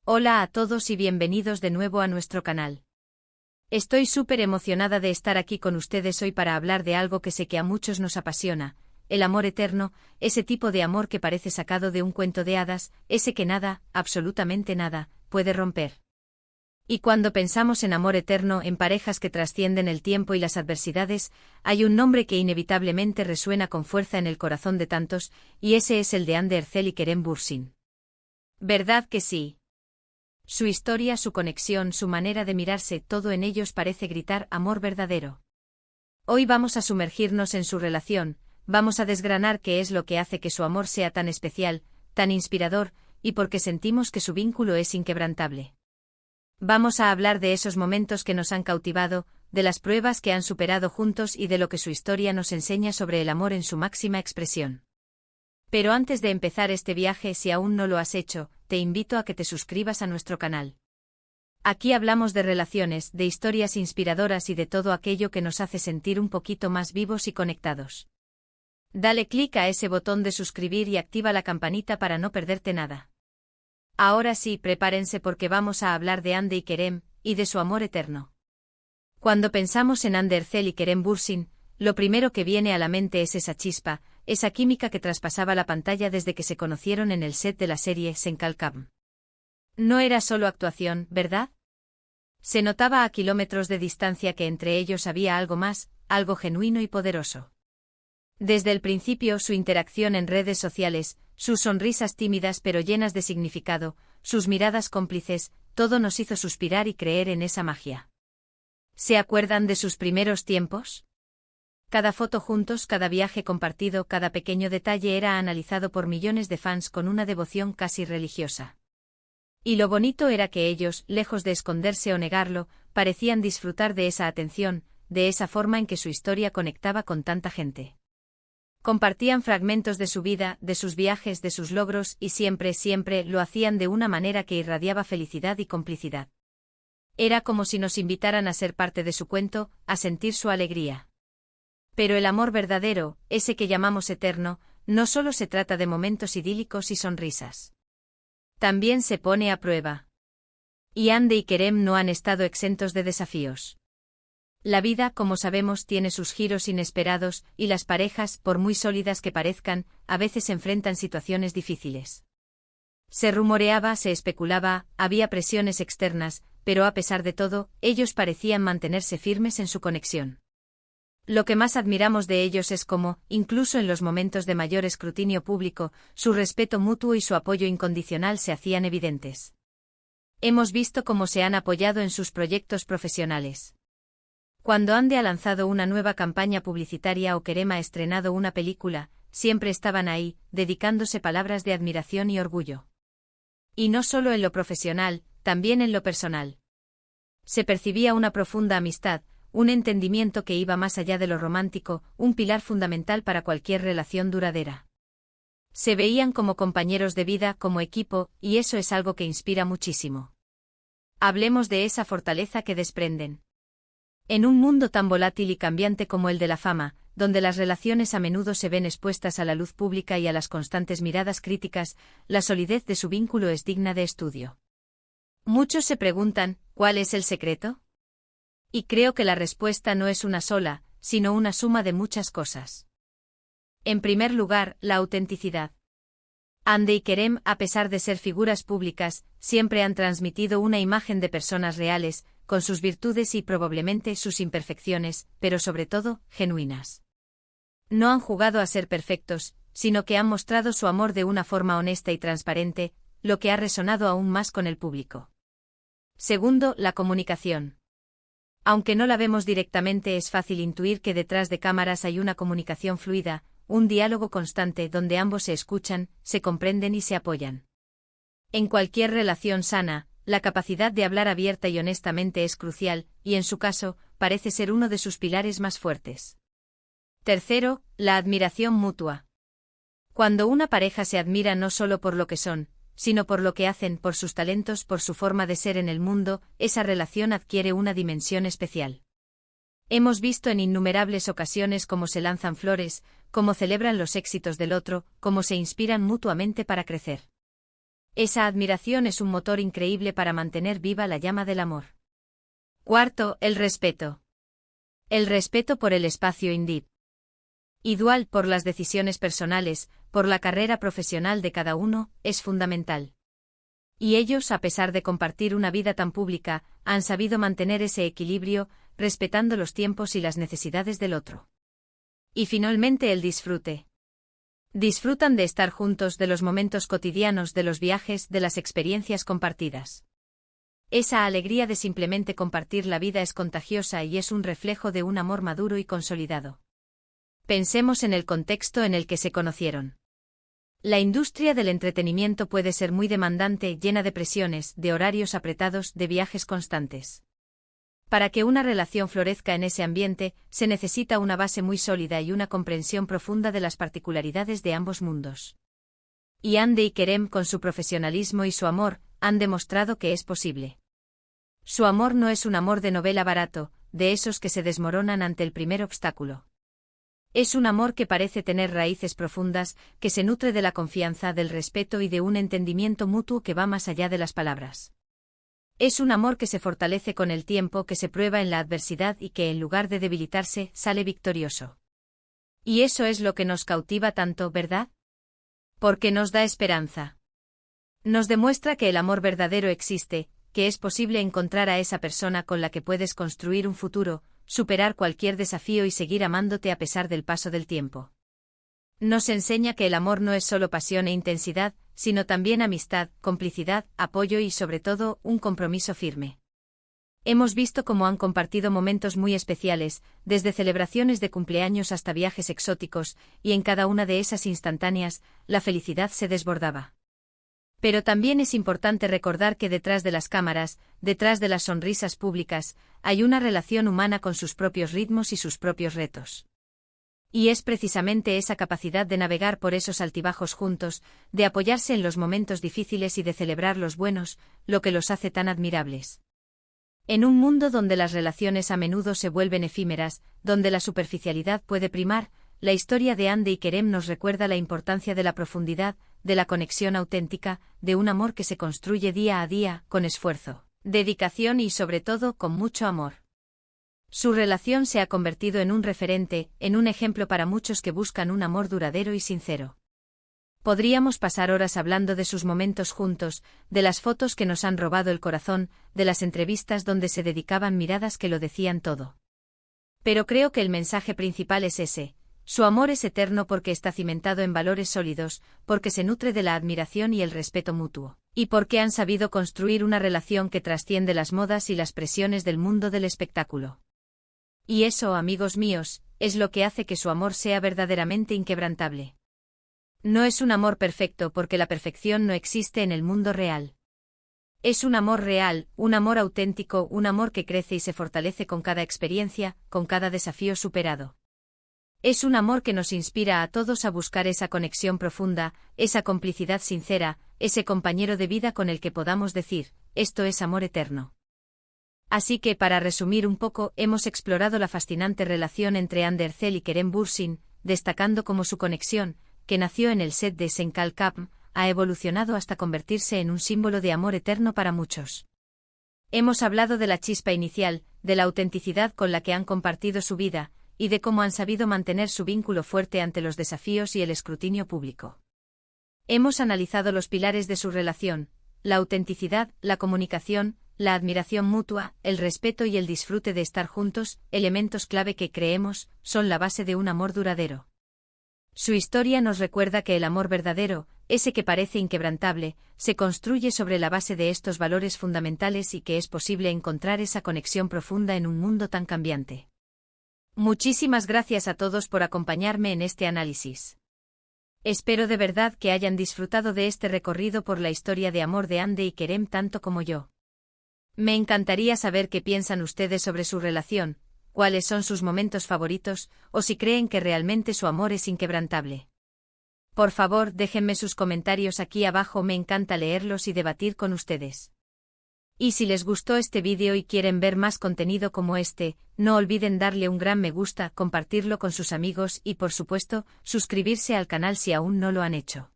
Hola a todos y bienvenidos de nuevo a nuestro canal. Estoy súper emocionada de estar aquí con ustedes hoy para hablar de algo que sé que a muchos nos apasiona, el amor eterno, ese tipo de amor que parece sacado de un cuento de hadas, ese que nada, absolutamente nada, puede romper. Y cuando pensamos en amor eterno, en parejas que trascienden el tiempo y las adversidades, hay un nombre que inevitablemente resuena con fuerza en el corazón de tantos, y ese es el de Hande Erçel y Kerem Bürsin. ¿Verdad que sí? Su historia, su conexión, su manera de mirarse, todo en ellos parece gritar amor verdadero. Hoy vamos a sumergirnos en su relación, vamos a desgranar qué es lo que hace que su amor sea tan especial, tan inspirador, y por qué sentimos que su vínculo es inquebrantable. Vamos a hablar de esos momentos que nos han cautivado, de las pruebas que han superado juntos y de lo que su historia nos enseña sobre el amor en su máxima expresión. Pero antes de empezar este viaje, si aún no lo has hecho, te invito a que te suscribas a nuestro canal. Aquí hablamos de relaciones, de historias inspiradoras y de todo aquello que nos hace sentir un poquito más vivos y conectados. Dale clic a ese botón de suscribir y activa la campanita para no perderte nada. Ahora sí, prepárense porque vamos a hablar de Hande y Kerem, y de su amor eterno. Cuando pensamos en Hande Erçel y Kerem Bürsin, lo primero que viene a la mente es esa chispa, esa química que traspasaba la pantalla desde que se conocieron en el set de la serie Senkalkam. No era solo actuación, ¿verdad? Se notaba a kilómetros de distancia que entre ellos había algo más, algo genuino y poderoso. Desde el principio, su interacción en redes sociales, sus sonrisas tímidas pero llenas de significado, sus miradas cómplices, todo nos hizo suspirar y creer en esa magia. ¿Se acuerdan de sus primeros tiempos? Cada foto juntos, cada viaje compartido, cada pequeño detalle era analizado por millones de fans con una devoción casi religiosa. Y lo bonito era que ellos, lejos de esconderse o negarlo, parecían disfrutar de esa atención, de esa forma en que su historia conectaba con tanta gente. Compartían fragmentos de su vida, de sus viajes, de sus logros, y siempre lo hacían de una manera que irradiaba felicidad y complicidad. Era como si nos invitaran a ser parte de su cuento, a sentir su alegría. Pero el amor verdadero, ese que llamamos eterno, no solo se trata de momentos idílicos y sonrisas. También se pone a prueba. Y Hande y Kerem no han estado exentos de desafíos. La vida, como sabemos, tiene sus giros inesperados, y las parejas, por muy sólidas que parezcan, a veces enfrentan situaciones difíciles. Se rumoreaba, se especulaba, había presiones externas, pero a pesar de todo, ellos parecían mantenerse firmes en su conexión. Lo que más admiramos de ellos es cómo, incluso en los momentos de mayor escrutinio público, su respeto mutuo y su apoyo incondicional se hacían evidentes. Hemos visto cómo se han apoyado en sus proyectos profesionales. Cuando Hande ha lanzado una nueva campaña publicitaria o Kerem ha estrenado una película, siempre estaban ahí, dedicándose palabras de admiración y orgullo. Y no solo en lo profesional, también en lo personal. Se percibía una profunda amistad, un entendimiento que iba más allá de lo romántico, un pilar fundamental para cualquier relación duradera. Se veían como compañeros de vida, como equipo, y eso es algo que inspira muchísimo. Hablemos de esa fortaleza que desprenden. En un mundo tan volátil y cambiante como el de la fama, donde las relaciones a menudo se ven expuestas a la luz pública y a las constantes miradas críticas, la solidez de su vínculo es digna de estudio. Muchos se preguntan, ¿cuál es el secreto? Y creo que la respuesta no es una sola, sino una suma de muchas cosas. En primer lugar, la autenticidad. Hande y Kerem, a pesar de ser figuras públicas, siempre han transmitido una imagen de personas reales, con sus virtudes y probablemente sus imperfecciones, pero sobre todo, genuinas. No han jugado a ser perfectos, sino que han mostrado su amor de una forma honesta y transparente, lo que ha resonado aún más con el público. Segundo, la comunicación. Aunque no la vemos directamente, es fácil intuir que detrás de cámaras hay una comunicación fluida, un diálogo constante donde ambos se escuchan, se comprenden y se apoyan. En cualquier relación sana, la capacidad de hablar abierta y honestamente es crucial, y en su caso, parece ser uno de sus pilares más fuertes. Tercero, la admiración mutua. Cuando una pareja se admira no solo por lo que son, sino por lo que hacen, por sus talentos, por su forma de ser en el mundo, esa relación adquiere una dimensión especial. Hemos visto en innumerables ocasiones cómo se lanzan flores, cómo celebran los éxitos del otro, cómo se inspiran mutuamente para crecer. Esa admiración es un motor increíble para mantener viva la llama del amor. Cuarto, el respeto. El respeto por el espacio individual, por las decisiones personales, por la carrera profesional de cada uno, es fundamental. Y ellos, a pesar de compartir una vida tan pública, han sabido mantener ese equilibrio, respetando los tiempos y las necesidades del otro. Y finalmente el disfrute. Disfrutan de estar juntos, de los momentos cotidianos, de los viajes, de las experiencias compartidas. Esa alegría de simplemente compartir la vida es contagiosa y es un reflejo de un amor maduro y consolidado. Pensemos en el contexto en el que se conocieron. La industria del entretenimiento puede ser muy demandante, llena de presiones, de horarios apretados, de viajes constantes. Para que una relación florezca en ese ambiente, se necesita una base muy sólida y una comprensión profunda de las particularidades de ambos mundos. Y Hande y Kerem, con su profesionalismo y su amor, han demostrado que es posible. Su amor no es un amor de novela barato, de esos que se desmoronan ante el primer obstáculo. Es un amor que parece tener raíces profundas, que se nutre de la confianza, del respeto y de un entendimiento mutuo que va más allá de las palabras. Es un amor que se fortalece con el tiempo, que se prueba en la adversidad y que en lugar de debilitarse, sale victorioso. Y eso es lo que nos cautiva tanto, ¿verdad? Porque nos da esperanza. Nos demuestra que el amor verdadero existe, que es posible encontrar a esa persona con la que puedes construir un futuro, superar cualquier desafío y seguir amándote a pesar del paso del tiempo. Nos enseña que el amor no es solo pasión e intensidad, sino también amistad, complicidad, apoyo y sobre todo, un compromiso firme. Hemos visto cómo han compartido momentos muy especiales, desde celebraciones de cumpleaños hasta viajes exóticos, y en cada una de esas instantáneas, la felicidad se desbordaba. Pero también es importante recordar que detrás de las cámaras, detrás de las sonrisas públicas, hay una relación humana con sus propios ritmos y sus propios retos. Y es precisamente esa capacidad de navegar por esos altibajos juntos, de apoyarse en los momentos difíciles y de celebrar los buenos, lo que los hace tan admirables. En un mundo donde las relaciones a menudo se vuelven efímeras, donde la superficialidad puede primar, la historia de Hande y Kerem nos recuerda la importancia de la profundidad, de la conexión auténtica, de un amor que se construye día a día, con esfuerzo, dedicación y sobre todo con mucho amor. Su relación se ha convertido en un referente, en un ejemplo para muchos que buscan un amor duradero y sincero. Podríamos pasar horas hablando de sus momentos juntos, de las fotos que nos han robado el corazón, de las entrevistas donde se dedicaban miradas que lo decían todo. Pero creo que el mensaje principal es ese: su amor es eterno porque está cimentado en valores sólidos, porque se nutre de la admiración y el respeto mutuo, y porque han sabido construir una relación que trasciende las modas y las presiones del mundo del espectáculo. Y eso, amigos míos, es lo que hace que su amor sea verdaderamente inquebrantable. No es un amor perfecto porque la perfección no existe en el mundo real. Es un amor real, un amor auténtico, un amor que crece y se fortalece con cada experiencia, con cada desafío superado. Es un amor que nos inspira a todos a buscar esa conexión profunda, esa complicidad sincera, ese compañero de vida con el que podamos decir, esto es amor eterno. Así que, para resumir un poco, hemos explorado la fascinante relación entre Hande Erçel y Kerem Bürsin, destacando cómo su conexión, que nació en el set de Sencal Camp, ha evolucionado hasta convertirse en un símbolo de amor eterno para muchos. Hemos hablado de la chispa inicial, de la autenticidad con la que han compartido su vida, y de cómo han sabido mantener su vínculo fuerte ante los desafíos y el escrutinio público. Hemos analizado los pilares de su relación: la autenticidad, la comunicación, la admiración mutua, el respeto y el disfrute de estar juntos, elementos clave que creemos son la base de un amor duradero. Su historia nos recuerda que el amor verdadero, ese que parece inquebrantable, se construye sobre la base de estos valores fundamentales y que es posible encontrar esa conexión profunda en un mundo tan cambiante. Muchísimas gracias a todos por acompañarme en este análisis. Espero de verdad que hayan disfrutado de este recorrido por la historia de amor de Hande y Kerem tanto como yo. Me encantaría saber qué piensan ustedes sobre su relación, cuáles son sus momentos favoritos, o si creen que realmente su amor es inquebrantable. Por favor, déjenme sus comentarios aquí abajo, me encanta leerlos y debatir con ustedes. Y si les gustó este vídeo y quieren ver más contenido como este, no olviden darle un gran me gusta, compartirlo con sus amigos y, por supuesto, suscribirse al canal si aún no lo han hecho.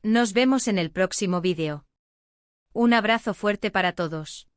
Nos vemos en el próximo vídeo. Un abrazo fuerte para todos.